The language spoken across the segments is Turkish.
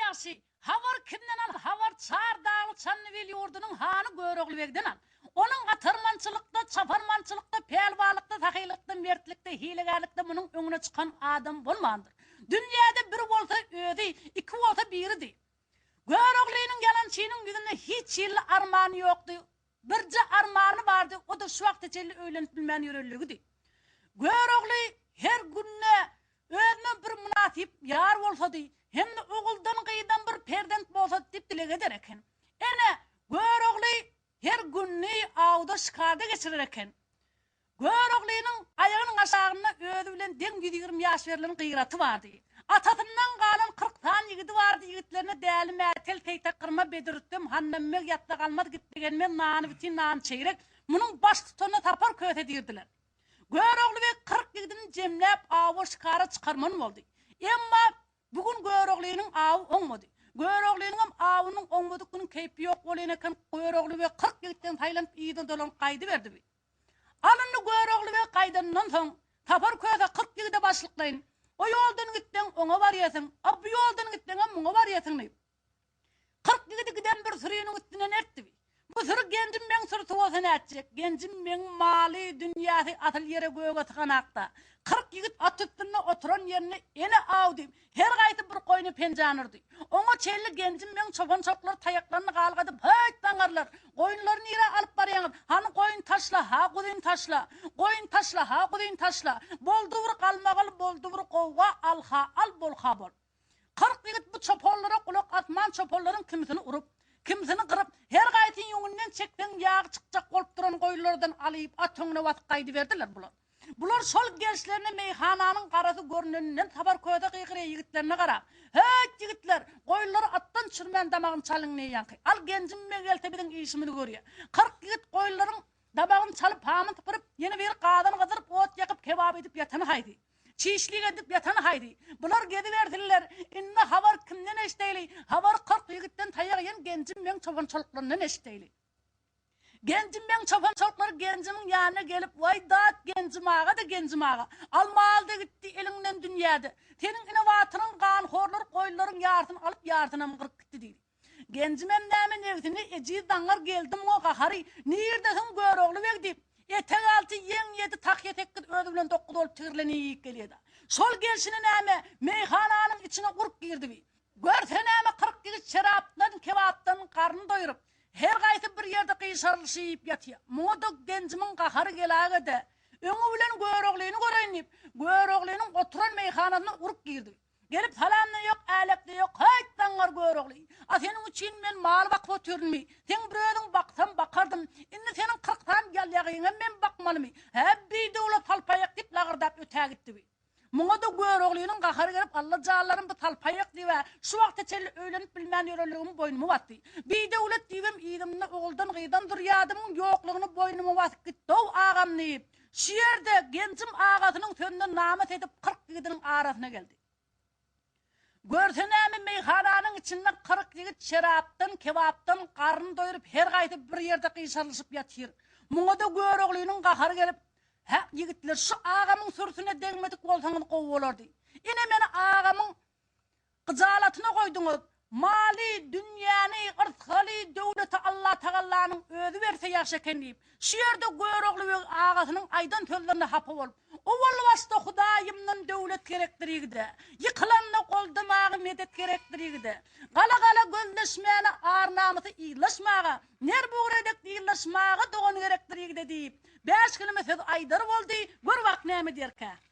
yaxşı. Havar kimden al? Havar Çar Dağlı Çanlıbel yurdunun hanı Göroğlubeg'den al. Onun atırmançılıkta, çaparmançılıkta, pelvalıkta, takıylıkta, mertlikte, hilegarlıkta bunun önüne çıkan adam bulmandır. Dünyada bir volta ödü, iki volta biri değil. Göroğlu'nun yalançının yüzünde hiç yıllı armağanı yoktu. Birce armağanı vardı, o da şu vakti çelli öğlenip bilmeyen yürürlüğüydü. Göroğlu her günne özüne bir münasip yar olsa değil, hem de oğuldan kıyıdan bir perdent olsa deyip dile ederken. Ene Göroğlu her günni ağda şikada geçirirken. Göroğlu'nun ayağının aşağına özü bilen den 120 yaş verilen kıyıratı vardı. Atasından kalan 40 tane yigidi vardı, yigitlerine değerli metel teytek kırma bedirttim, hannemmek yatta kalmadı gittigenmen nanı bitin nanı çeyrek, bunun baş tutanına tapar köte dirdiler. Göroğlu ve 40 yigidini cemlep avu şikara çıkarmanı oldu. Ama bugün Göroğlu'nun avu olmadı. Göroğlu'nun avunun olmadık bunun keyfi yok olayınken Göroğlu ve 40 yigitten Tayland iyiden dolan kaydı verdi. Alınlı Göroğlu ve kaydanından son tapar köte 40 yigide başlıklayın. O yoldan gitten ona var yasın, bu yoldan gitten ona var yasın. 40 yigide giden bir sürüyünün üstüne nertti. Bu sürü gencim ben sırtı olsa ne edecek? Gencim ben mali dünyası atılyere göğe tıkanakta. 40 yigit at üstüne oturan yerine ene avdayım. Her gaydı bir koyunu pencanırdı. Ona çelli gencim ben çoban çoklar tayaklarını kalkadı. Höyt banarlar. Koyunlarını yere alıp barayanlar. Hani koyun taşla, ha kuduyun taşla. Koyun taşla, ha kuduyun taşla. Bolduvur kalmağıl, bolduvur kovga, al ha, al bol ha bol. 40 yigit bu çopollara kulak atman çopolların kimisini urup, kimisini kırıp, her gaytin yönünden çekten yağ çıkacak olup duran koyunlardan alayıp atönüne vatık kaydı verdiler bular. Bular sol gençlerine meyhananın karası görüneninden tabar köyde kıykırıya yigitlerine kara. Hey yigitler, koyunları attan çürmen damağın çalın ne yankı. Al gencim ben geltebidin işimini görüyor. 40 yigit koyunların damağın çalıp hamın tıpırıp, yeni bir kağıdan kazırıp, ot yakıp kebap edip yatanı haydi. Çiğişlik edip yatanı haydi. Bunlar gediverdiler. İnne havar kimden eşteyli? Havar 40 yigitten tayağı gencim ben çoban çoluklarından eşteyli. Gencim ben çoban çolukları gencimin yanına gelip vay dağıt gencim ağa da gencim ağa. Alma aldı gitti elinden dünyada. Senin inovatının kan horlar koyunların yartını alıp yartına mı kırık gitti değil. Gencim emdemin evsini eciz dangar geldim o kahari. Neredesin Göroğlu verdi. Etek altı yedi tak yetek ödülen dokuz olup tığırleni yiyip geliyordu. Sol gençinin eme meyhananın içine kurk girdi. Görsen eme 40 yıl şaraptan kebaptan karnını doyurup her gaysi bir yerde kıyışarlışı yiyip yatıyor. Muğduk gencimin kaharı gelağı da önü bilen Göroğlu'nu göreyinip Göroğlu'nun oturan meyhanasına kurk girdi. Gelip falan da yok, alek de yok, hayt dangar Göroğlu. Senin için ben mal bak oturmuyor. Sen buraya baksam bakardım. Şimdi senin 40 tane gel yağıyla ben bakmalı mı? Hep bir de ola talpayak deyip lağırdap öteye gitti. Muğda Göroğlu'nun kaharı gelip Allah cağlarım bu talpayak diye şu vakti çelli öğlenip bilmeyen yörülüğümün boynumu battı. Bir de ola diyem iyidimle oğuldan kıyıdan dur yadımın yokluğunu boynumu batıp gitti. O ağam neyip. Şu yerde gencim ağasının tönünden namet edip 40 yigidinin arasına geldi. Görsen emin meyhananın içinde 40 yigit şaraptan, kebaptan karnını doyurup her gaydı bir yerde kıyışarlaşıp yatıyor. Muğda Göroğlu'nun kaharı gelip ha yigitler şu ağamın sürüsüne değmedik olsanız kovulardı. Yine beni ağamın kızalatına koydunuz. Mali, dünyanı, ırthalı, devleti Allah Teala'nın özü verse yaşaken deyip. Şu yerde Göroğlu ve ağasının aydan töllerine hapı olup. O valla Hudayım'ın devlet gerektiriydi. Yıkılanla koldumağı medet gerektiriydi. Gala gözleşmeyene ağır namısı iyileşmeğe. Ner buğredek iyileşmeğe doğunu gerektiriydi deyip. 5 kilometre aydır oldu. Bir vak neymi derke.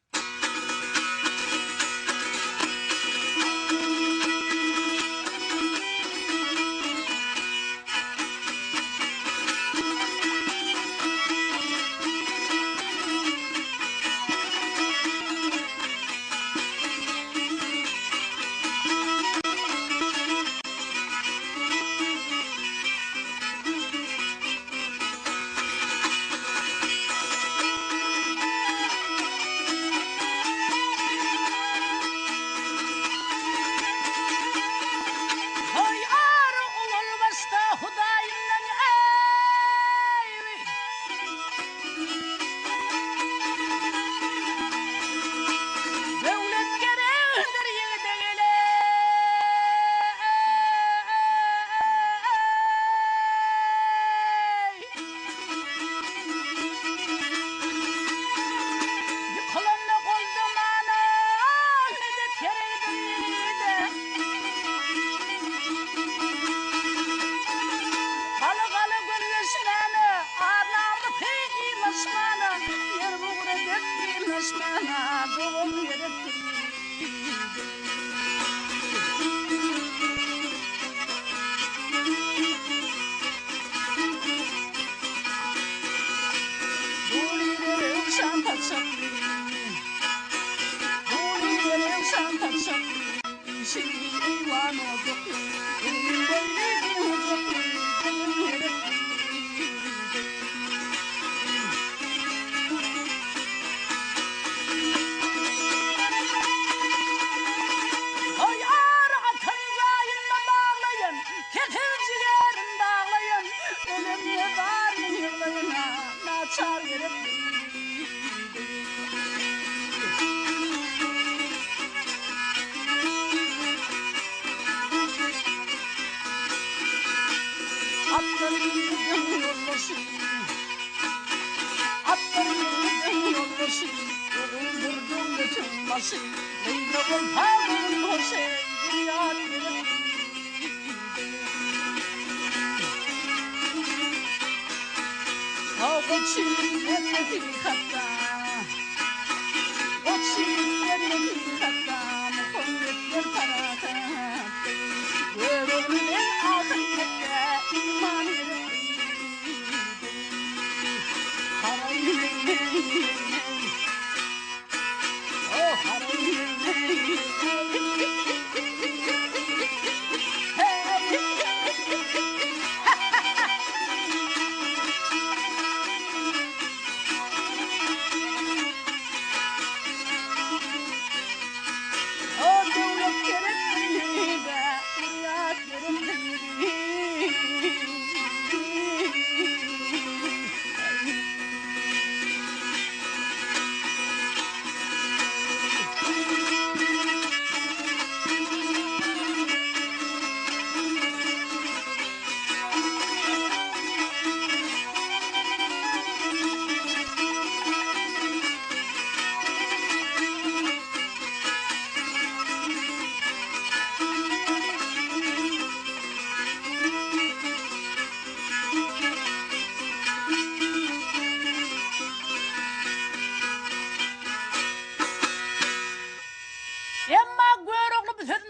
şivan olacak. Benim boyum olacak. Hayar atınca yine bağlayın, ketin ciğerin dağlayın. Ölümye var mı yıllarına, naçar yerip. Atların yolbaşı, atların yolbaşı, öldürdüm bütün başı, Leyla'nın pardon başı, dünya gelip. Koçin elleti hatta, koçin elleti hatta, muhabbetler parakattı, görümle altın tette iman edip. Oh,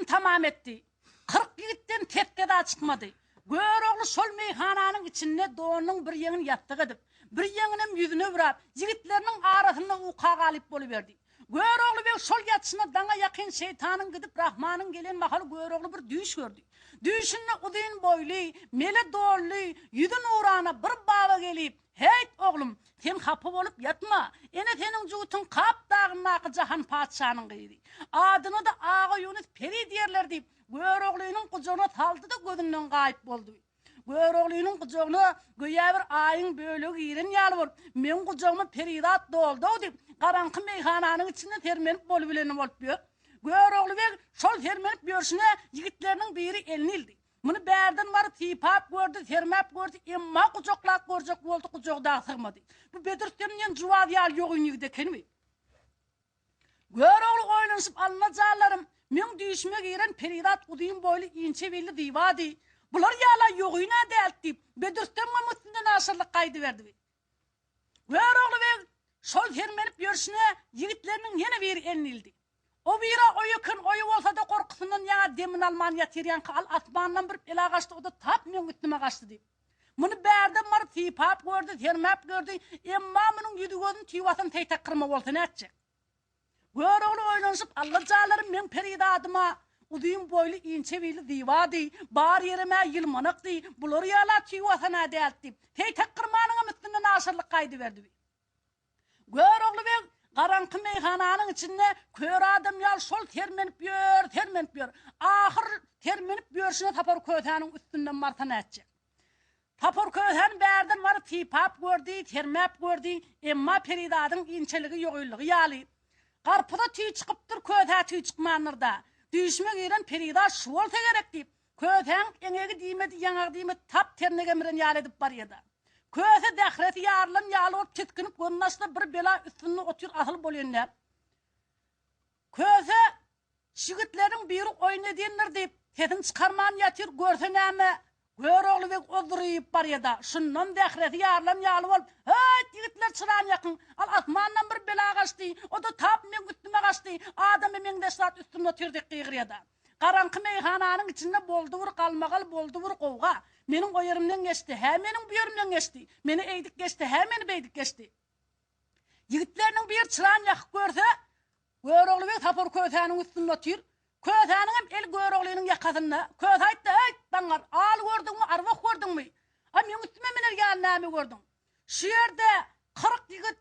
tamam etti. 40 yigitten tekke daha çıkmadı. Göroğlu sol meyhananın içinde doğunun bir yeğin yattık edip, bir yeğinin yüzüne vurup, yigitlerinin arasında uka galip boluverdi. Göroğlu ve sol yatsına dana yakın şeytanın gidip Rahman'ın gelen makalı Göroğlu bir düğüş gördü. Düğüşünde udin boylu, mele doğullu, yüzün uğrana bir baba gelip, hey oğlum, sen kapı olup yatma. Ene senin cüğütün kap dağına akıcahan padişanın gıydı. Adını da Ağa Yunus Peri derlerdi. Göroğlu'nun kucağına saldı da gözünden kayıp oldu. Göroğlu'nun kucağına güya bir ayın bölüğü girin yalıvır. Men kucağıma peridat doldu deyip, karanlık meyhananın içinde termenip bolubileni olup diyor. Göroğlu ve sol termenip görsüne yigitlerinin biri elinildi. Bunu berden var tipap gördü, termap gördü, emma kucaklak görecek oldu, kucakda sığmadı. Bu Bedirtem'den cuvadiyal yok ünlüğü kenimi. Göroğlu oynanışıp alınacağlarım, men düşme giren peridat udayım boylu inçe belli divadi. Bular yala yoğuyna deltti, Bedirtem'e mutludan asırlık kaydı verdi. Göroğlu ve sol termenip görsüne yigitlerinin yine bir elinildi. O bira o yakın oyu olsa da korkusundan yana demin Almanya teriyan kal atmandan bir bela kaçtı o da tap men üstüme kaçtı deyip. Bunu berden var tipap gördü, termap gördü, emma bunun yüdügözün tivasını teytek kırma olsa ne edecek? Göroğlu oynanışıp Allah'cağlarım men peridadıma uduyum boylu inçe veli divadi, bar yerime yılmanak di, bulur yala tivasına deltti, teytek kırmanın üstünden asırlık kaydı verdi. Göroğlu ve karanlık meyhananın içinde kör adam yal sol termenip yor. Ahır termenip yorsuna tapor kötenin üstünden martana edecek. Tapor kötenin berden var tipap gördü, termap gördü, emma peridadın inçeligi yoğuyluğu yali. Karpıda tüy çıkıptır, köte tüy çıkmanırda. Düşme giren perida şu olsa gerek deyip, kötenin enegi diymedi, yanak diymedi, tap ternege miren yal edip var ya da. Köse dehreti yarlan yalı olup titkinip görünasında bir bela üstünde otur ahıl bolyenler. Köse şigitlerin biri oynadenler deyip sesin çıkarman yatır görse näme Göroğlu ve olduruyup var ya da şundan dehreti yarlan yalı olup hey yigitler çırağın yakın al atmandan bir bela kaçtı o da tap men üstüme kaçtı adamı men de saat üstümde oturdik kıyır ya da. Karanlık meyhananın içinde boldu vur kalmagal boldu vur kovga. Menin o yerimden geçti, he menin bu yerimden geçti. Meni eğdik geçti, he meni beydik geçti. Yigitlerinin bir çırağın yakıp görse, Göroğlu ve tapor kötenin üstünde otur. Kötäniň el göregliğiniň yakasynda. Köt aýtdy, "Ey baňar, al gördüňmi, arwah gördüňmi? A men üstüme miner ýaly näme gördüň?" Şu ýerde 40 ýigit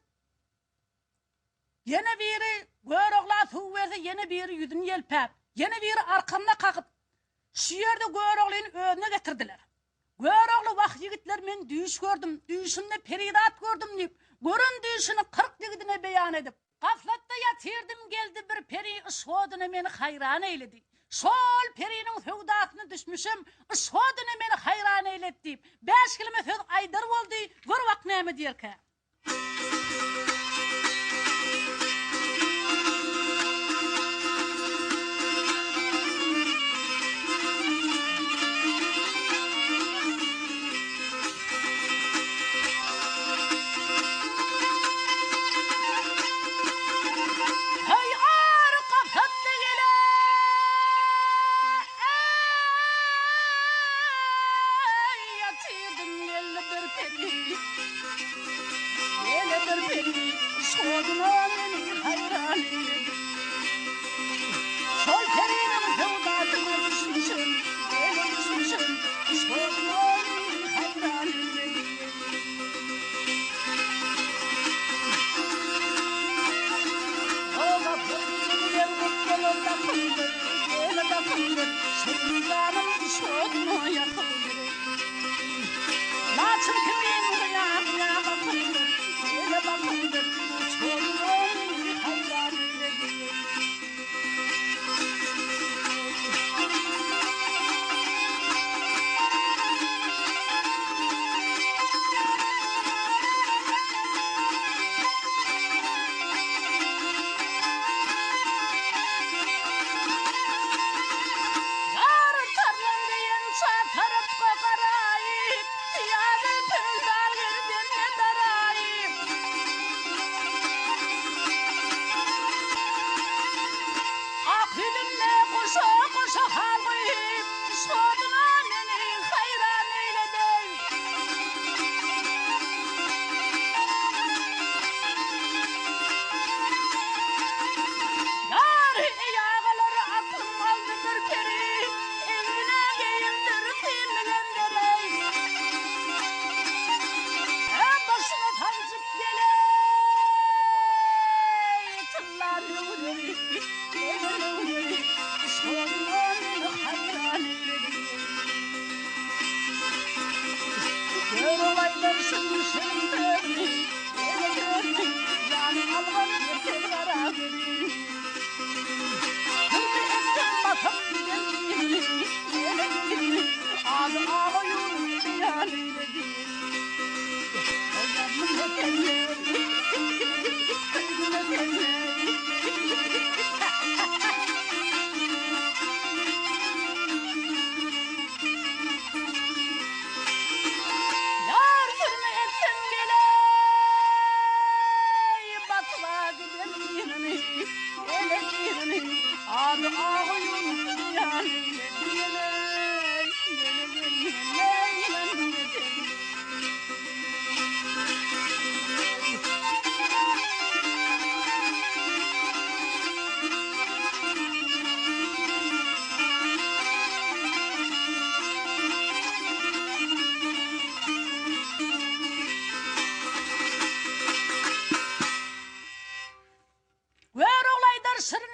yine biri göregla suw berse, yine biri ýüzüni ýelpäp, yine biri arkamda kakyp şu ýerde göregliň önüne getirdiler. Göregli wagt ýigitler men düýüş gördüm, düýüşinde peridat gördüm diýip, görün düýüşini 40 ýigitine beýan edip, gaflatda ýatyrdım geldi bir peri ışgodyna meni hayran eyledi. Şol periniň sowdasyna düşmüşüm, ışgodyna meni hayran eyletdi diýip, 5 kelime söz aýdyr boldy, bir wagt näme diýerkä.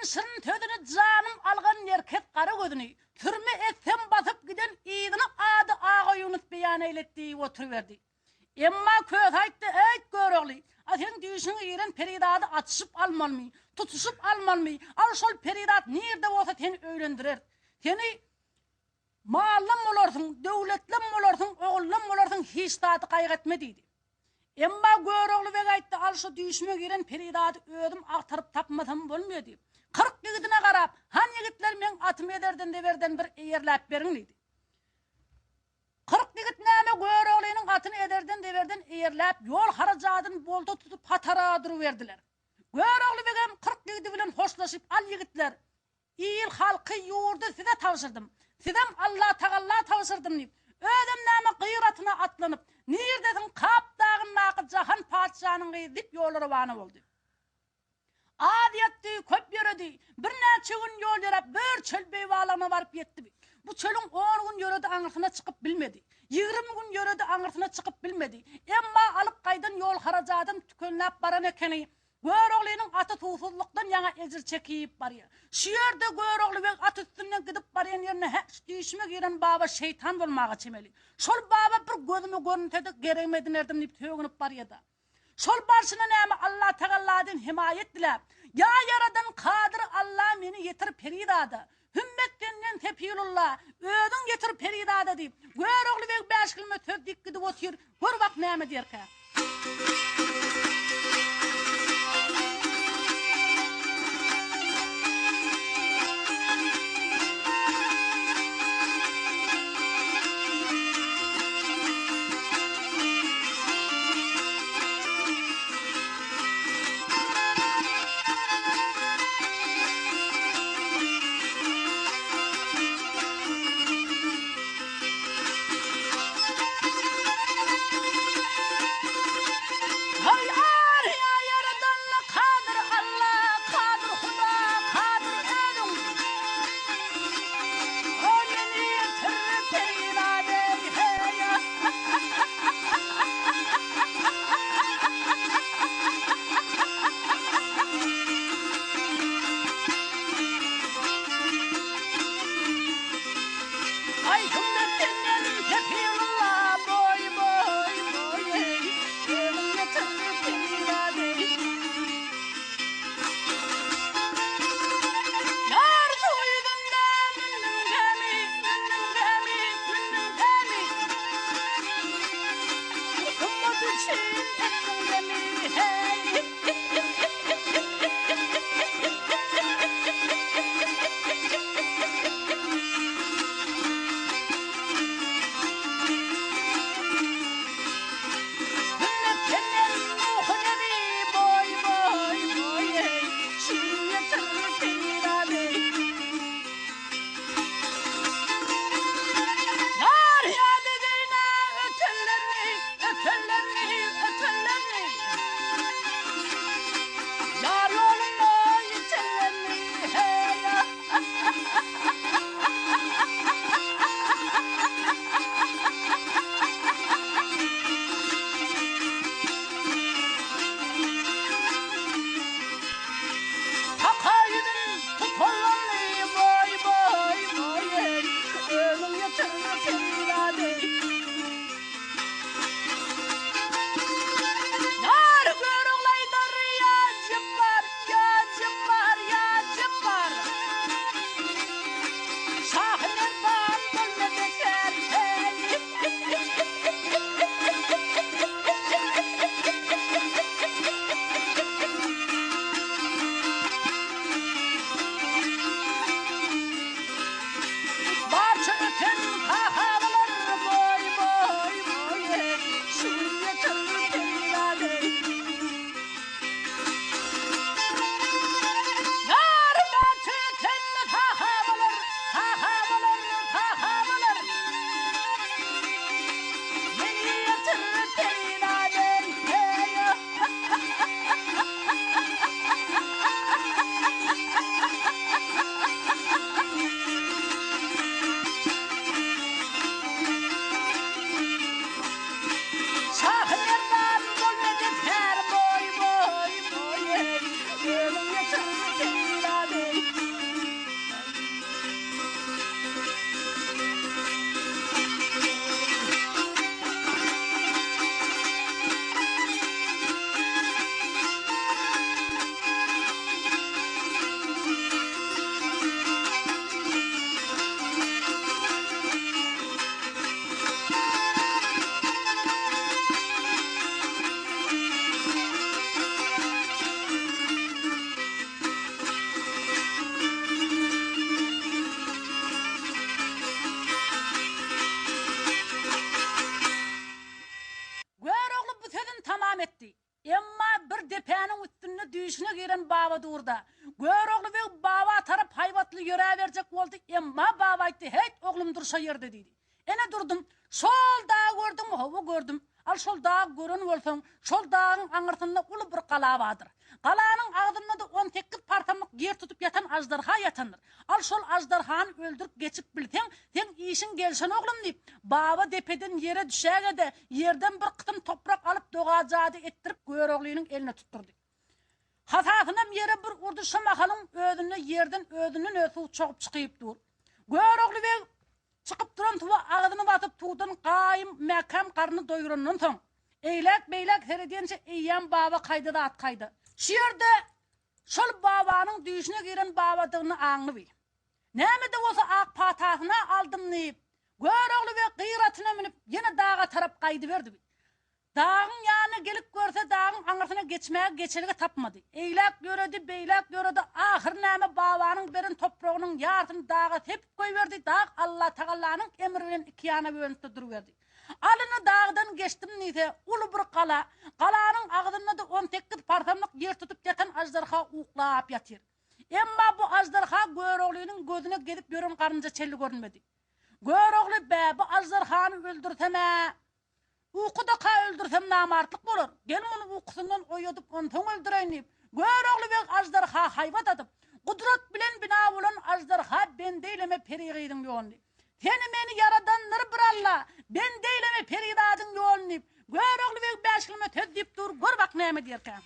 Sırın tödünü canım algan erkek karı gözünü türme etsem basıp giden iğdini adı ağa Yunus beyan eylettiği oturuverdi. Emma köz ayttı, ey göreğli, sen düğüşünü yiren peridadı atışıp almalı, tutuşup almalı, al şol peridat nerede olsa seni öğrendirir. Seni mallım olarsın, devletlim olarsın, oğullum olarsın, hiç tadı kaygıtme dedi. Emma göreğli ve ayttı, al şu düğüşüme giren peridadı ödüm aktarıp tapmasam bolmuyor deyip. 40 yigitine qarap, han yigitler men atım ederden deberden bir eýerläp berin dedi. 40 yigit näme göreğliğinin atını ederden deberden eýerläp yol harajadyn bolda tutup hatara duruverdiler. Göreğli begem 40 yigiti bilen hoşlaşıp al yigitler, il halky ýurdu size tawşyrdım. Sizem Allah Taala tawşyrdım deyip, ödem näme gıyratyna atlanyp, nerdesin Kap dağın naqı jahan padşanyň gyzy dip ýollara bana boldy. Adiyetdi, köp yöredi. Bir neçe gün yol yörep, bir çöl beyvalana varıp yetti. Bu çölün 10 gün yöredi aňyrsyna çykyp bilmedi. 20 gün yöredi aňyrsyna çykyp bilmedi. Emma alıp gaýdan yol harajadan tükenläp baran ekeni. Göroglynyň aty tuğsuzlukdan ýaňa ejir çekip barýar. Şu ýerde görogly we at üstünden gidip barýan ýerine hiç diýişme giren baba şeytan bolmaga çemeli. Şol baba bir gözüme görüntede gerekmedi nerdim dip tögünüp barýada. Şol barşyna näme Allah Teala'dan himayet dilep. Ya yaradan kadir Allah meni yetir peridada. Hümmetten tepiyulullah. Ödün getir peridada deyip. Görogly we 5 kilometr dik gidip otyr. Gör bak näme derkä. düşüne giren baba durda. Gör oğlu ve baba tarap hayvatlı yöre verecek oldu. Emma baba etti. Hey oğlum dursa yerde dedi. Ene durdum. Sol dağı gördüm, hava gördüm. Al şol dağı görün bolsaň, şol dağın aňyrtynda uly bir gala bardyr. Galanyň agdynda da 18 partamyk yer tutup yatan ajdarha yatandyr. Al şol ajdarhany öldürüp geçip bilseň, sen işin gelşen oglum diýip, baba depeden yere düşäge de yerden bir qytym toprak alıp dogajady ettirip göregliğiniň eline tutturdy. Hasatynam yere bir urdu şamakalyň özüne yerden özünden ösü çoğup çykyp dur. Göregli we çıkıp duran tuva ağzını batıp tuğdan qaym mekam karnı doyurunun soň eylek serediyençe eýýän baba kayda da at kaydı. Şu yerde şol babanyň düýüşine giren babadygyny aňly bil. Näme de bolsa ak patasyna aldım diýip göregli we gyratyna minip ýene dağa tarap kaydı berdi. Dağın yanına gelip görse dağın aňyrtyna geçmäge geçelge tapmady. Eýlek göredi, beýlek göredi. Ahir näme babanyň berin toprağynyň ýartyny dağa tepip goýberdi. Dağ Allah Taalanyň emri bilen iki ýana bölünip durberdi. Alyny dağdan geçdim diýse, uly bir gala, galanyň agdynda da 18 partamlyk yer tutup ýatan ajdarha uklap ýatyr. Emma bu ajdarha göregliğiniň gözüne gelip ýören garynja çelli görünmedi. Göregli bu ajdarhany öldürteme. Uykuda ka öldürsem namartlık bolur. Gel bunu uykusundan oyadıp ondan öldüreyin deyip. Göregli ve ajdarha hayvat atıp. Kudret bilen bina bolan ajdarha ben deyleme periğidin yolun deyip. Seni meni yaradanları bir Allah. Ben deyleme periğidin yolun deyip. Göregli ve 5 kilometre töz deyip dur. Gör bak neyme derken.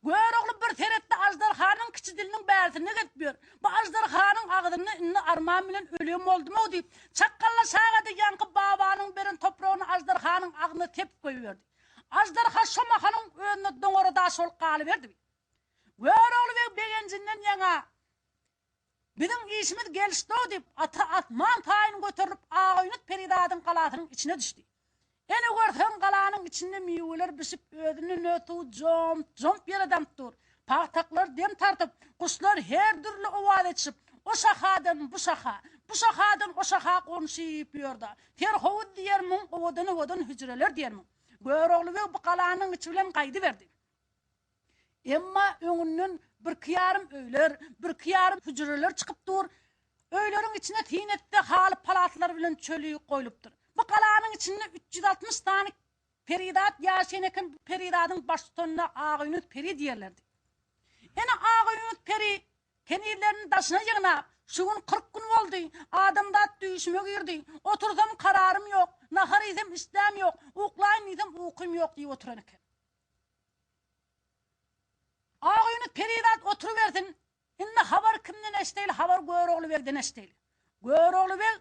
Göroglu bir teretde ajdarhanın kiçi dilinin bärsine getmiyor. Bu ajdarhanın ağzını inni armağan bilen ölüm oldu mu deyip çakkalla sağadı yankı babanın berin toprağını ajdarhanın ağzına tepip koyuyordu. Ajdarha şomahanın önüne doňora da sol kalıverdi. Göroglu ve begencinden yana bizim işimiz gelişti o deyip atman tayını götürüp ağaynıt Peridadın kalatının içine düştü. Ene görsen kalanın içinde miyular bisip ödünün ötü jomp yerden dur. Pahtaklar dem tartıp kuşlar her türlü ovad etşip o şahadan bu şahadan o şaha konuşup yorda. Terhovud diyermin ovadan hücreler diyermin. Göroglu ve bu kalanın içilen kaydı verdi. Emma öňünden bir kıyarım öyler, bir kıyarım hücreler çıkıp dur. Öylerin içine tinette halıp palatlar bilen çölüyü koyulupdur. Bu kalanın içinde 360 tane peridat yaşayan eken peridadın baştonuna ağaynut peri diyerlerdi. Ene ağaynut peri kenirlerinin taşına yığına şuun 40 gün oldu. Adamda düşme girdi. Otursam kararım yok. Nahar izem istem yok. Uklayın izem ukum yok diye oturan eken. Ağaynut peridat oturuversin. İnne haber kimden eşteyli, haber Göroglu verden eşteyli. Göroglu ver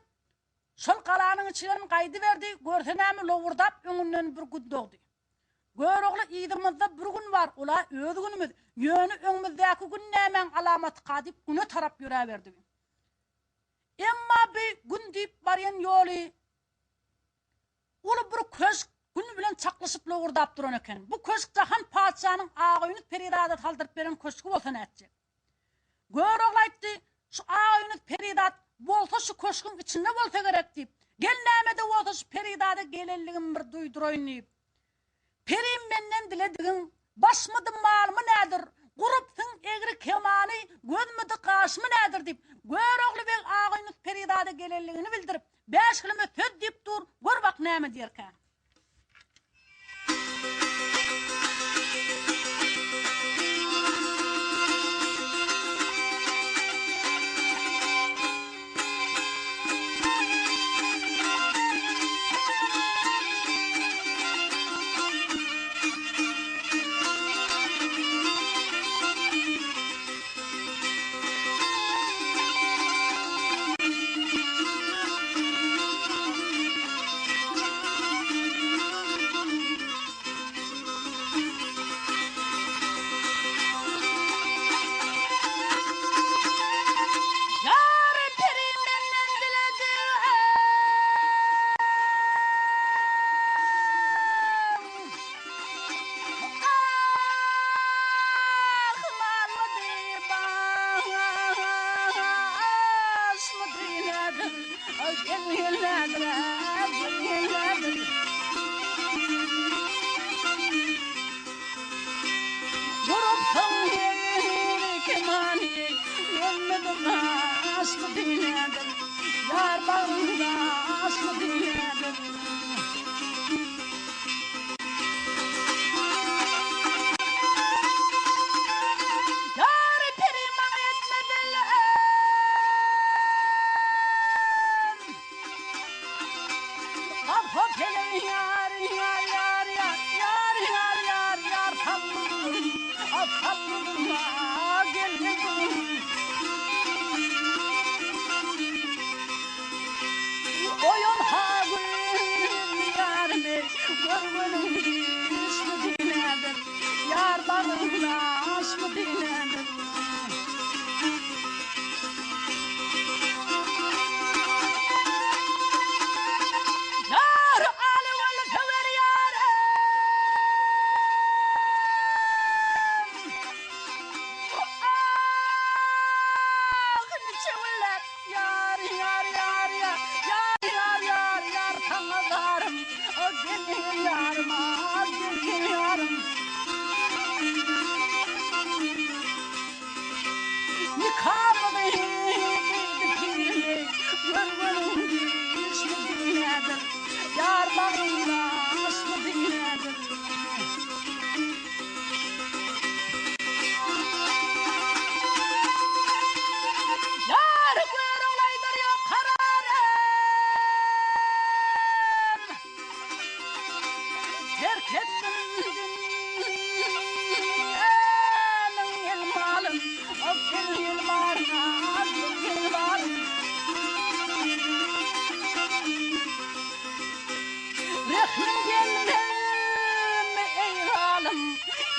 şol kalanın içilerin kaydı verdi. Görsenämi lovurdap öňünden bir gün doğdu. Göroglu iyidimizde bir gün var. Ola öz günümüz. Yönü öňümüzdäki gün nämen alamat kadyp güne tarap ýöräberdi. Emma bir gün diýip baryan ýoly. Ulu bir köşk gün bilen çaklaşıp lovurdap duran eken. Bu köşk jahan padşanyň ağaynut Peridada taldyryp beren köşkü bolsa näçe. Göroglu aýtdy, şu ağaynut Peridat bolsa şu köşkün içinde bolsa gerek diýip. Gelnämede bolsa şu Peridada gelelligim bir duýduraýyn diýip. Perim menden dilediğin başmıdı malmı nädir? Gurupsyň egri kemany gözmüdi kaşmy nädir diýip. Göroglu we ağaynut Peridada gelelligini bildirip 5 kilime söz diýip dur. Gör bak näme diýerken.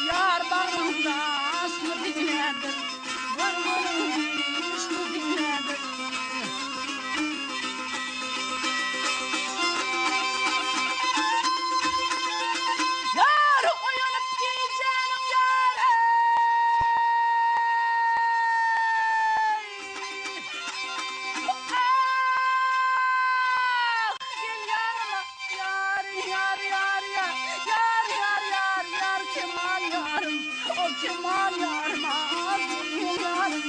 Yar bağrımda aslı dinledir. Vurgunun üstü dinledir. Yar uyanıp giyeceğim yar. Gel yanıma yar yar yar yar yar yar yar yar Kemal yarım o Kemal yarım gel yarım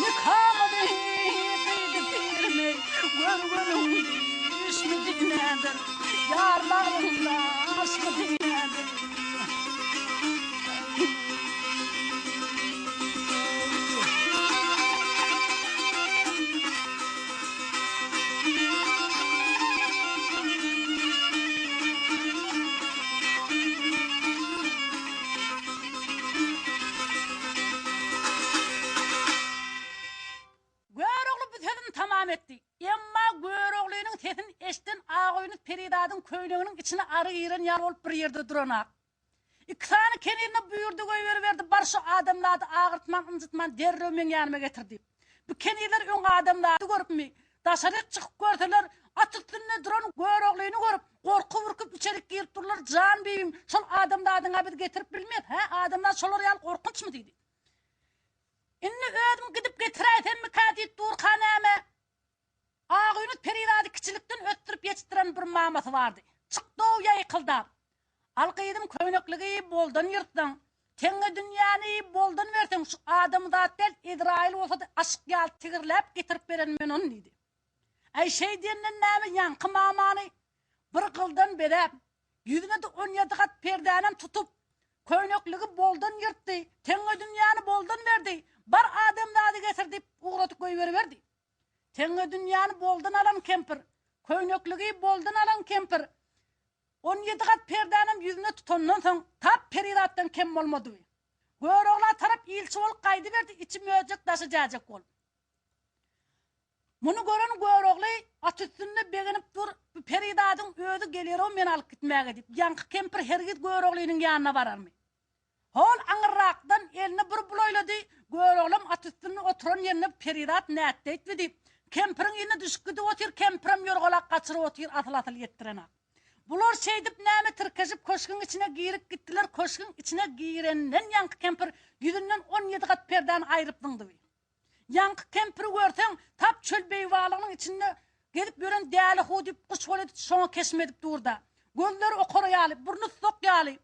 yıkamadı kıydı pirimi gönlüm ismi dinledir yarlarımda aşkı dinledir. Göğroğlu bütün tamam etti. Emma Göğroğlu'nun tetin eşten ağoyunu Peridad'ın köylüğünün içine arı giren yar olup bir yerde duranak. İki tane kenarına buyurdu koyuverdi. Bar şu adamlardı ağırtman, ıncıtman derrömen yanıma getirdi. Bu kenarlar ön adamlardı görüp mi? Daşarık çıkıp gördüler. At üstünde duran Göğroğlu'nu görüp korku vurkup içerik girip dururlar. Can beyim, şol adamlardan abid getirip bilmeyet. Adamlar şolar yal korkunç mu dedi. İnni ödüm gidip getireyten mi kadit dur kaneme. Ağını Peridad'ı kiçilikten öttürüp yetiştiren bir maması vardı. Çıktı o yayıkıldı. Alkıydım köynekliği boldan yırttın. Tenge dünyanı boldan verdin. Şu adamı da del İdrail olsa da aşk yal tigirlep getirip veren men onu dedi. Ay şey diyenin nemi yankı mamanı. Bir kıldan berep. Yüzüne de 17 kat perdenem tutup. Köynekliği boldan yırttı. Tenge dünyanı boldan verdi. Bar adamları getirdi. Uğratıp koyuveriverdi. Tenge dünyanı boldan alan kempir. Köynekliği boldan alan kempir. 17 kat perdenem yüzüne tutandan son tap Peridat'tan kem olmadı. Göğroğlar taraf ilçi ol kaydı verdi. İçim ölecek taşıyacak ol. Bunu gören Göğroğlu at üstünde beğenip dur. Peridat'ın ödü gelir o men alıp gitmeye gidip. Yankı kempir her git Göğroğlu'nun yanına varar mı? Hol anırraktan eline bir bulayladı. Göğroğlum at üstünde oturan yerine Peridat netteyt dedi. Kempirin yine düşküdü otur. Kempirim yorgolak kaçırı otur. Atıl yettirene. Bular şeydip näme tirkeşip koşkun içine girip gittiler. Koşkun içine girenden yankı kempir yüzünden 17 kat perden ayrıptındı. Yankı kempiri görsen tap çöl beyvalığının içinde gelip gören değerli hu deyip kuş ol edip sonra kesmedip durda. Gözleri okura yağlı, burnu sok yağlı.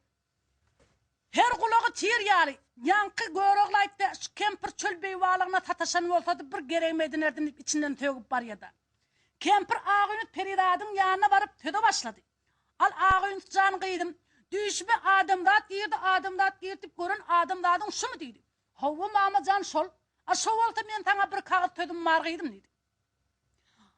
Her kulağı tir yağlı. Yankı göğroğlayıp da şu kempir çöl beyvalığına tataşan olsaydı bir gereğmedin erdin deyip içinden tögüp var ya da. Kempir ağını Peridad'ın yanına varıp töde başladı. Al ağını can kıydım. Düşme adamdat girdi görün adamdadın şu mu dedi. Havva mama can şol. A şol olsa men tana bir kağıt tödüm var kıydım dedi.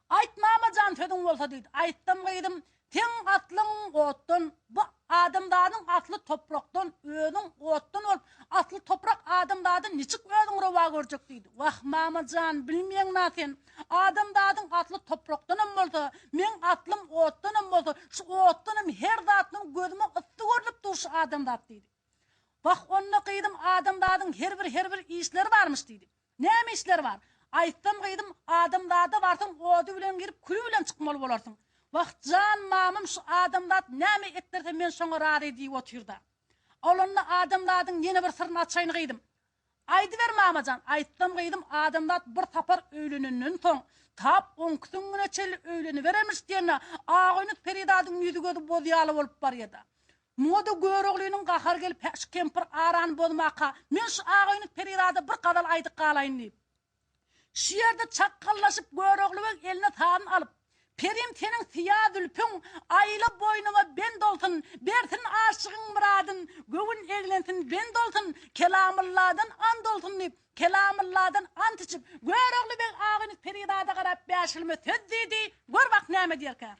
Ayt mama can tödüm olsa dedi. Ayttım kıydım. Ten atlın ottan, bu adamdadın atlı topraktan, ödün ottan olup, atlı toprak adamdadın niçik ödün rova görecek deydi. Vah mamacan, bilmeyen naten, adamdadın atlı topraktanım oldu, men atlım ottanım oldu, şu ottanım her dağıtının gözüme ıttı görülüp dur şu adamdad deydi. Vah onunla kıydım adamdadın her bir işleri varmış deydi. Neymi işleri var? Ayttım kıydım adamdada varsın, odu bilen girip külü bilen çıkmalı bolarsın. Vakt can mamım şu adamlar näme ettirdi men şoňa rady diýip oturda. Olanla adamlardyň ýene bir sırrını açaýyn gydym. Aýdy ber mamajan, aýtdym gydym adamlar bir tapar öýlenenden soň tap oňkysyňa çel öýleni beremiş diýene agyny Peridadyň ýüzü gödü bozýaly bolup barýada. Moda Göğroğlu'nun gahar gelip peş kempir aran bolmaka men şu agyny Peridada bir kadal aýdyk galaýyn diýip. Şu ýerde çakkallaşyp Göğroğlu eline taýan alyp Perim senin siyah dülpün, ayla boynuma ben dolsun, bersin aşığın muradın, gövün eğlensin ben dolsun, kelamılladan and olsun deyip, kelamılladan ant içip, Göğroğlu ben ağını Peridada qarap beşilme söz dedi, gör bak näme diýerkä.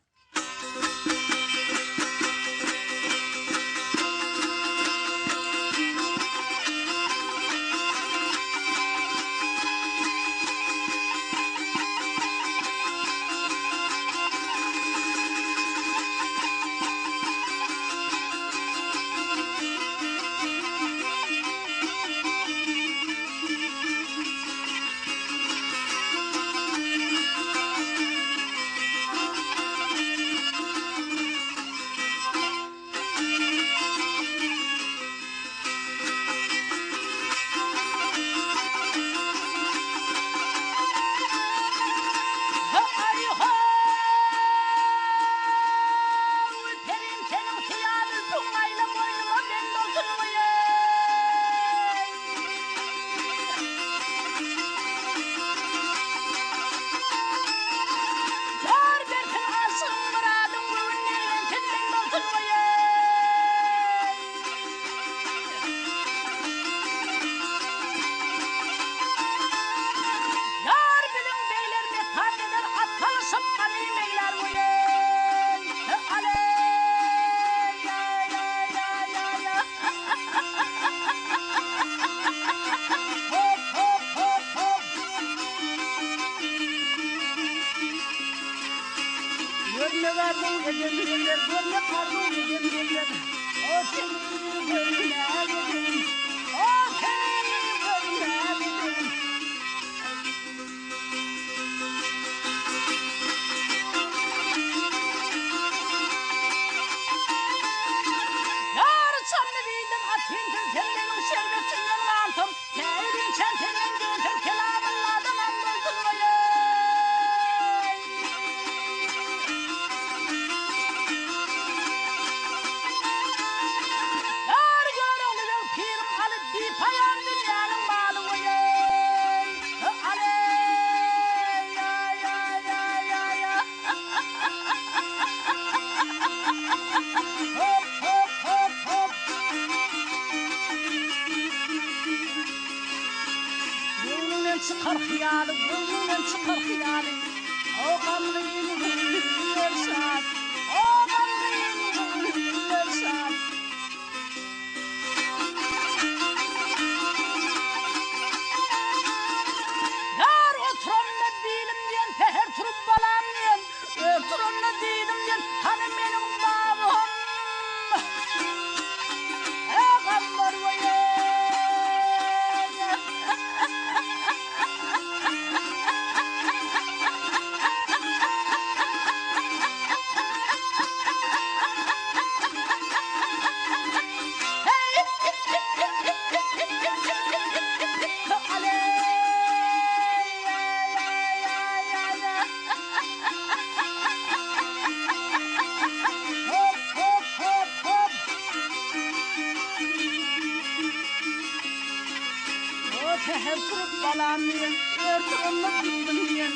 teher turup balamıyım, ertuğumda bildim diyen.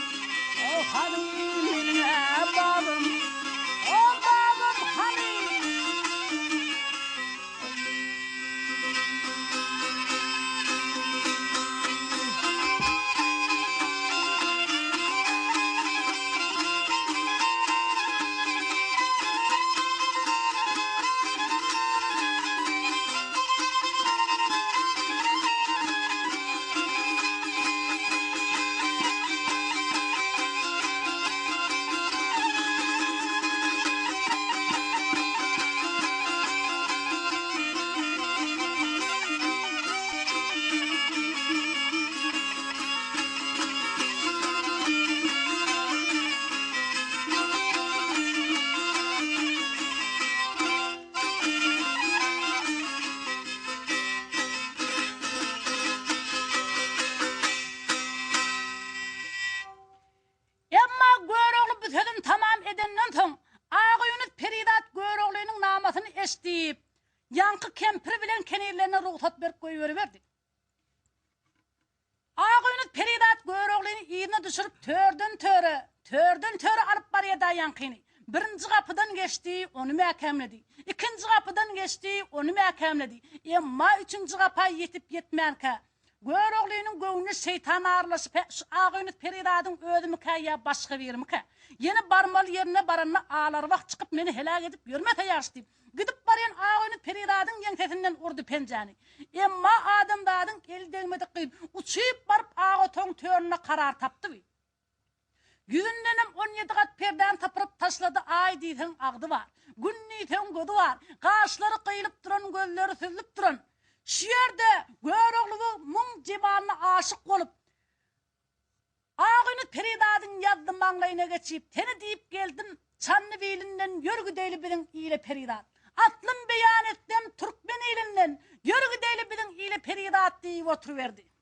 O hanım benim babam, o babam hanım. Emma Göroğlu bütedim tamam edenden ton Ağayunut Peridat Göroğlu'nun namasını eşdiyip yankı kempir bilen kenirlerine ruhsat berip koyuverdi. Ağayunut Peridat Göroğlu'nun iyine düşürüp törden töre alıp barıya yankını. Birinci kapıdan geçti, onu məhkəmledi. İkinci kapıdan geçti, onu məhkəmledi. Emma üçüncü kapıya yetip yetmənke. Göroğlu'nun göğünü şeytan ağırlaşıp Ağayunut Peridat'ın ödümü ya başka verimi ki. Yeni barmalı yerine baranına ağlar vakt çıkıp beni helak edip yürmete yaştı. Gidip barayan Ağayunut Peridat'ın yentesinden urdu pencani. Emma adamdağın eli değmedi kıyıp uçuyup barıp Ağayotun törüne karar taptı. Yüzündenem 17 kat perden tapırıp taşladı ay deyten ağdı var. Gün deyten gödü var. Kaşları kıyılıp duran, gözleri süzülüp duran. Şu yerde Göroğlu mum civarına aşık olup Ağayunut Peridat'ın yazdı manglayına geçip teni deyip geldim Çanlıbeyli'nden yörgü deyli bilin ile Peridat. Atlım beyan ettim Türkmen elinden yörgü deyli bilin ile Peridat deyip oturuverdi.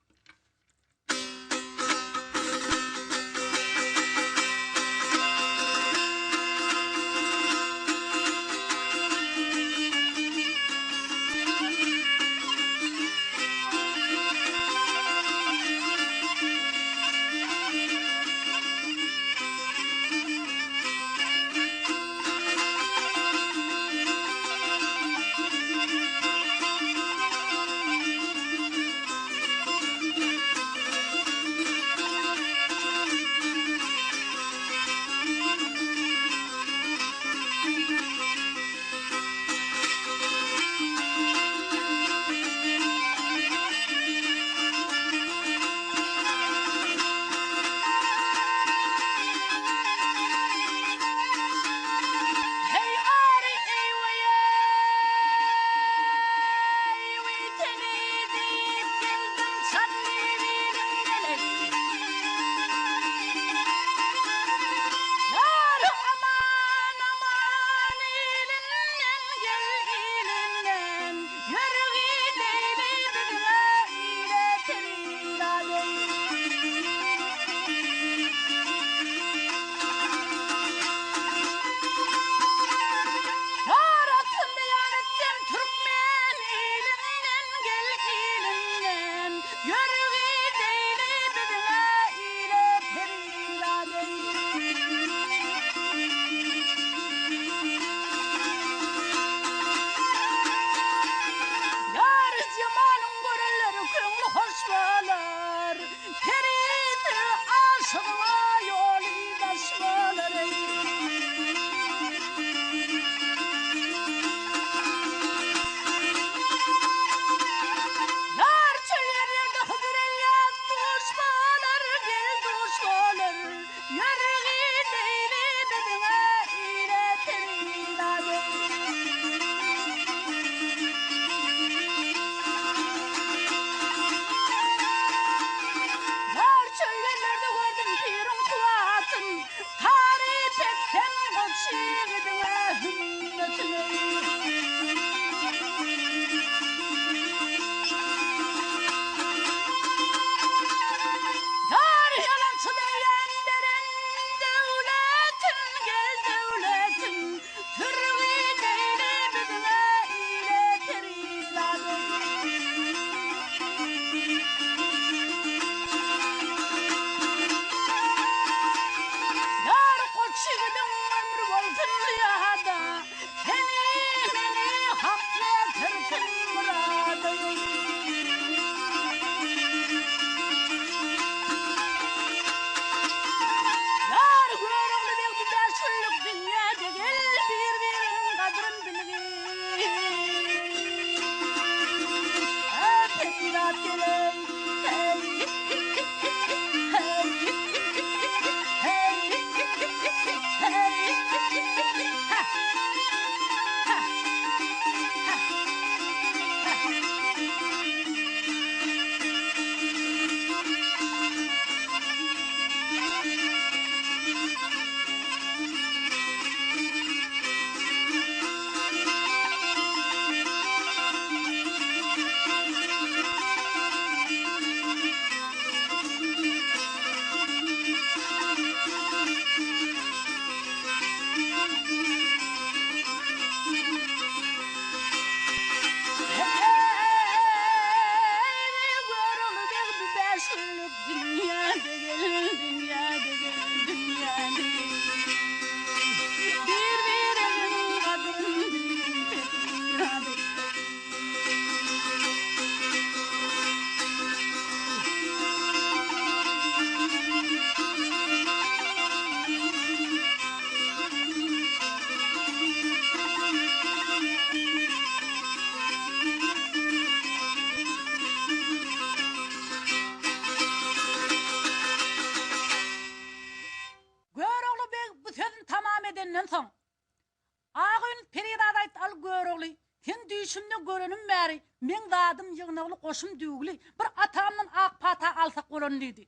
düşümde görenim bäri men dadım ýygnagly goşum dügli bir atamdan ak pata alsak bolandydy.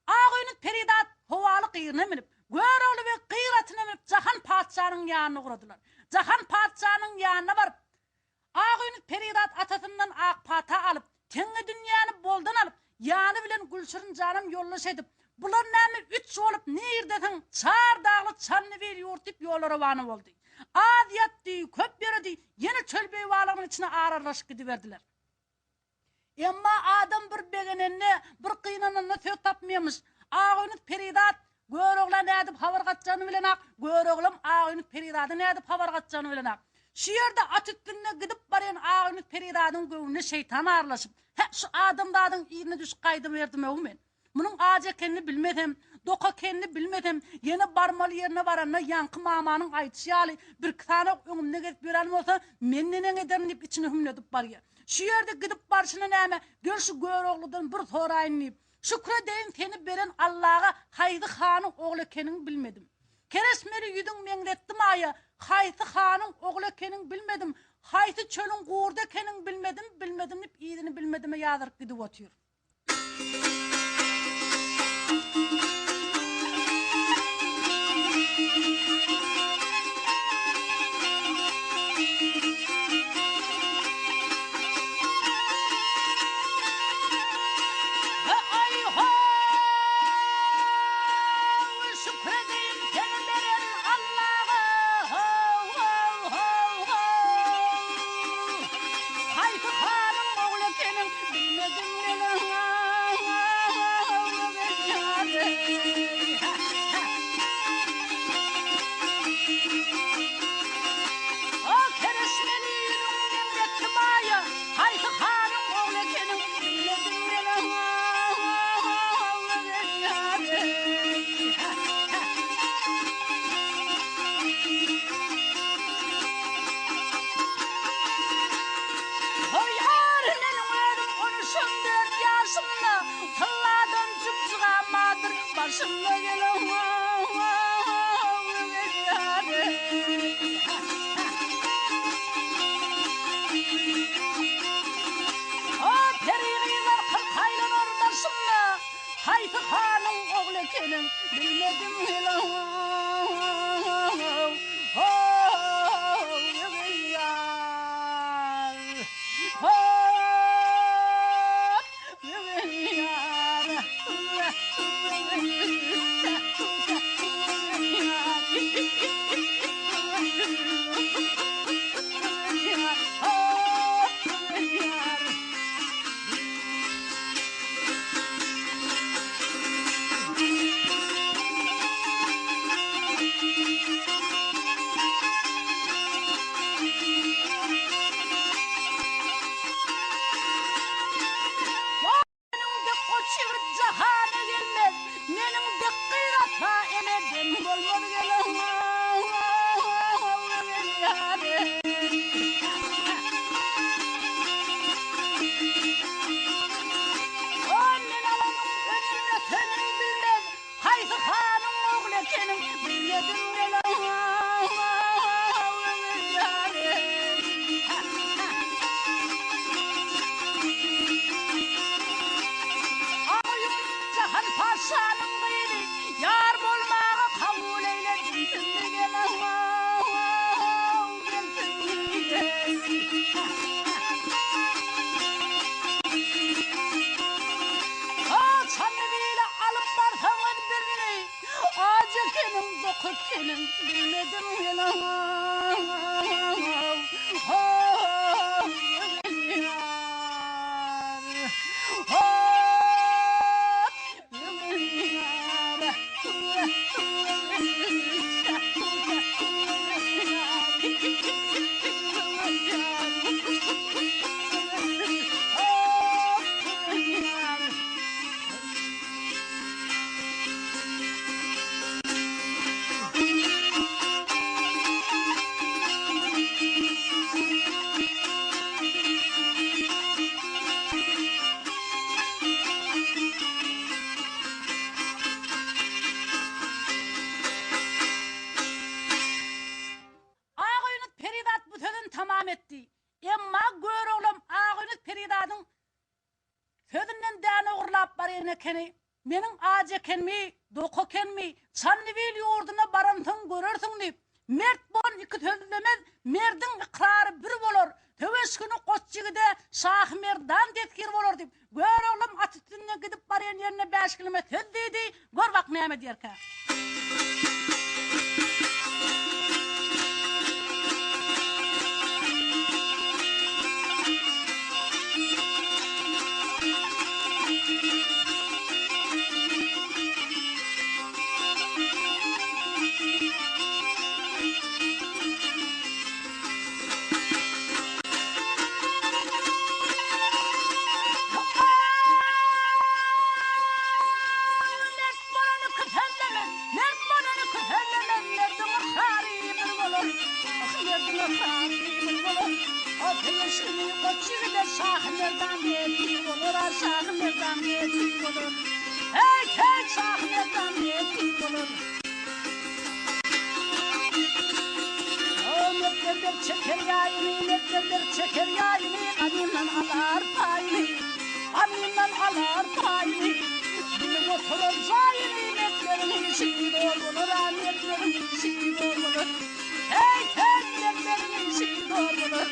Ağynut Peridat howaly gyryna minip, görogly we gyratyna minip Jahan padşanyň ýanyna guradylar. Jahan padşanyň ýanyna baryp, Ağynut Peridat atasından ak pata alyp, teňe dünýäni boldan alyp, ýany bilen Gülşirin janam ýollaş edip, bular näme 3 bolup nerdeň çar dagly Çannyvel ýurtyp ýollara bany boldy. Az ýatdy, köp berdi, ýene çölbeý walagyň içine ararlaşyp gidiberdiler. Emma adam bir begenenne, bir kynanana söz tapmaýarmyş. Ağynut Peridat göroglan nädip habar gatjany bilen ak, göroglam Ağynut Peridady nädip habar gatjany bilen ak. Şu ýerde at üstüne gidip barýan Ağynut Peridadyň göwnüne şeytan arlaşyp, şu adamdadyň ýerine düş gaýdy berdim men. Munyň aja ekenini bilmedem, doka ekenini bilmedem. Ýene barmaly ýerine baranda ýanky mamanyň aýtýaly bir kitana öňümde gelip berän bolsa, men nene ederim diýip içine hümledip barýar. Şu ýerde gidip barşyna näme, görşü görogludan bir soraýyn diýip, şükre deýin seni beren Allaha Haýdy hanyň ogly ekenini bilmedim. Keresmeli ýüdüň meňletdim aýa, Haýdy hanyň ogly ekenini bilmedim. Haýdy çölüň gurda ekenini bilmedim diýip ýygyny bilmedime ýazyryp gidip otýar. Emma gör oğlum Ağınız Peridadyň sözünden däne uğurlap barýan ekeni. Menin aç ekenmi, doko ekenmi, Çanlybil ýurduna barantyň görersiň diýip, mert bon iki sözlemez, merdin ikrary bir bolar. Töweşkini Qoçjigide Şah Merdan detkir bolar diýip, gör oğlum at üstüne gidip barýan ýerine 5 kilometr diýdi, gör bak näme diýerkä. Çeker yayını, aminden alar payını, aminden alar payını. Benim oturur zayını, metlerin işi olur, ametlerin işi olur. Hey hey, metlerin işi olur.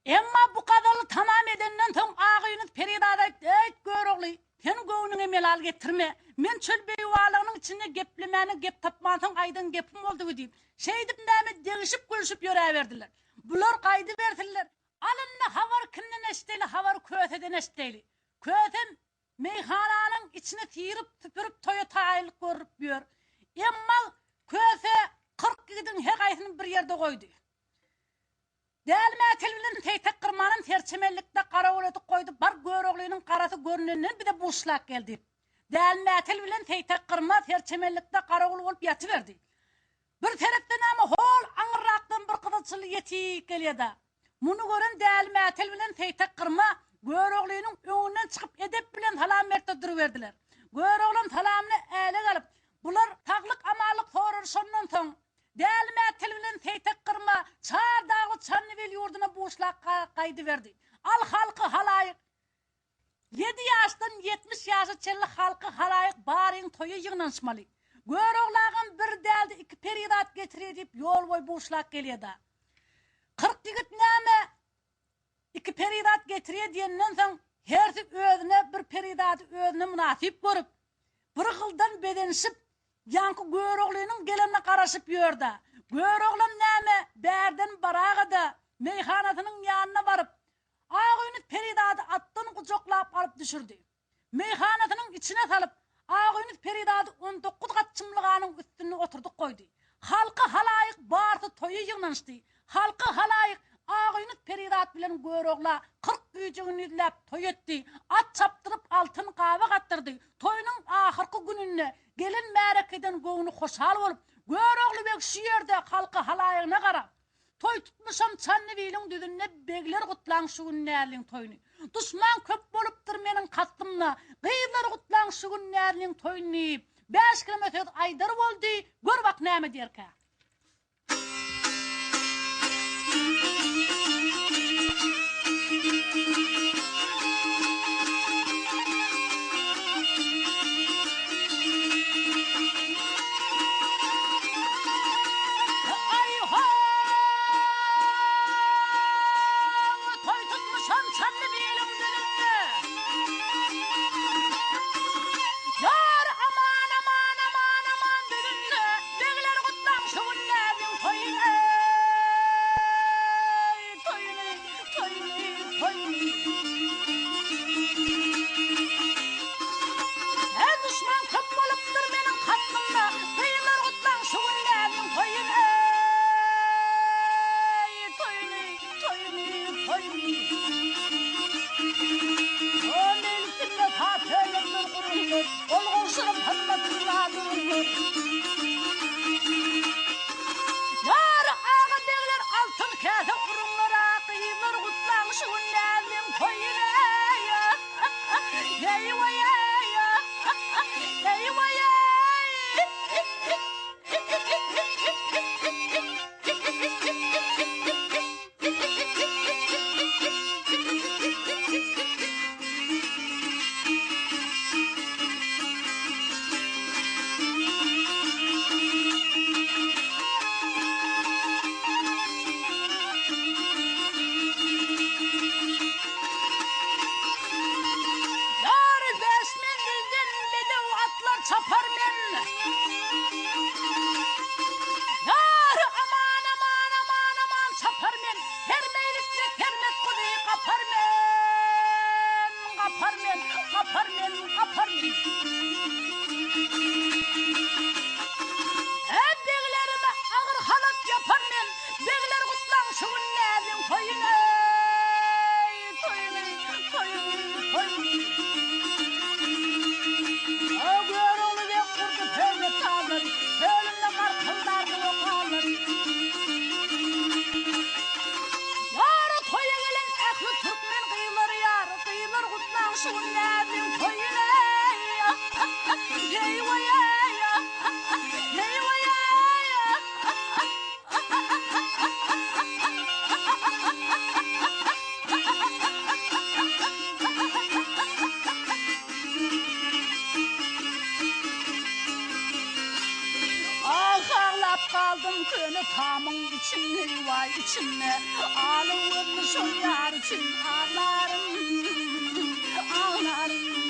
Emma bu kadarlı tamam edenden soň Ağynys Peridada gör ogly, sen göwnüňe melal getirme. Men çöl beýwalygynyň içinde geplemeni gep tapmasaň aýdan gepim boldy diýip. Şeýdip näme degişip gülüşüp ýöräberdiler. Bular gaýdy berdiler. Alynny havar kimden eşdeli, havar köteden eşdeli. Kötem meyhananyň içine tirip tüpürüp toýa taýlyk görüp ýör. Emma köse 40 gidin her gaýsyny bir ýerde goýdy. Dälmätel bilen teýtek gyrmanyň terçemellikde garawulatyp goýdy. Bar göroglynyň garasy görnenden bir de buşlak geldi. Dälmätel bilen teýtek gyrma terçemellikde garawul bolup ýatyberdi. Bir tarapdan ama hol aňyrakdan bir gyzyçyly ýetip gelýärdi. Muny gören dälmätel bilen teýtek gyrma göroglynyň öňünden çykyp edep bilen salam berdi duruberdiler. Göroglan salamyny äle galyp, bular taglyk amalyk soruşandan soň dälmätel bilen teýtek gyrma Çardagly Çanlybil ýurduna buşlak gaýdy berdi. Al halky halaýyk 7 ýaşdan 70 ýaşa çelli halky halaýyk baryň toýy ýygnaşmaly. Göroglagyň bir däldi iki period getirýär diýip ýol boý buşlak gelýärdi. 40 ýigit näme iki period getirýär diýenden soň hersi özüne bir period özüne münasip görüp bir gyldan bedenşip ýanky göroglynyň gelenine garaşyp ýördi. Göroglan näme bärden baragada meyhanasynyň ýanyna baryp Ağynys Peridady atdan gujoklap alyp düşürdi. Meyhanasynyň içine salyp Ağynık Peridadı 19 gatçımlığanın üstüne oturduk koydu. Halkı halayık bardı toyu yığınıştı. Halkı halayık Ağynık Peridat bilen görogla 40 gücüğünü izlep toy etdi. At çaptırıp altın kahve kattırdı. Toyunun ahırkı gününe gelin merekeden göğünü hoşal olup göroglu bek şu yerde halkı halayığına qarap. Toy tutmuşam Çannevilin düdünne begler kutlan şu günlerliğin toyunu. Düşman köp boluptur menin katlımla. Gıylar kutlan şu günlerliğin toyunu. 5 kilometre aydar oldu. Gör bak näme derke. Kaldım könü tamın içinde vay içinde ağlığını soyar için ağlarım ağlarım.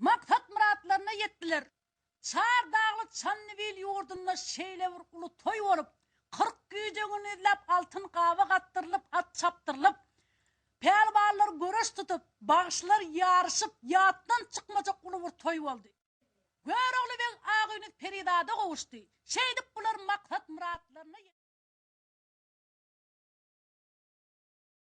Maksat muratlarına yettiler. Çar dağlı Çannivil yurdunda şeyle bir ulu toy olup 40 gücüğünü izlep altın kahve kattırılıp at çaptırılıp pelvarlar görüş tutup bağışlar yarışıp yattan çıkmayacak ulu bir toy oldu. Göroglu ve Ağynık Peridadı kavuştu. Şeydip bular maksat muratlarına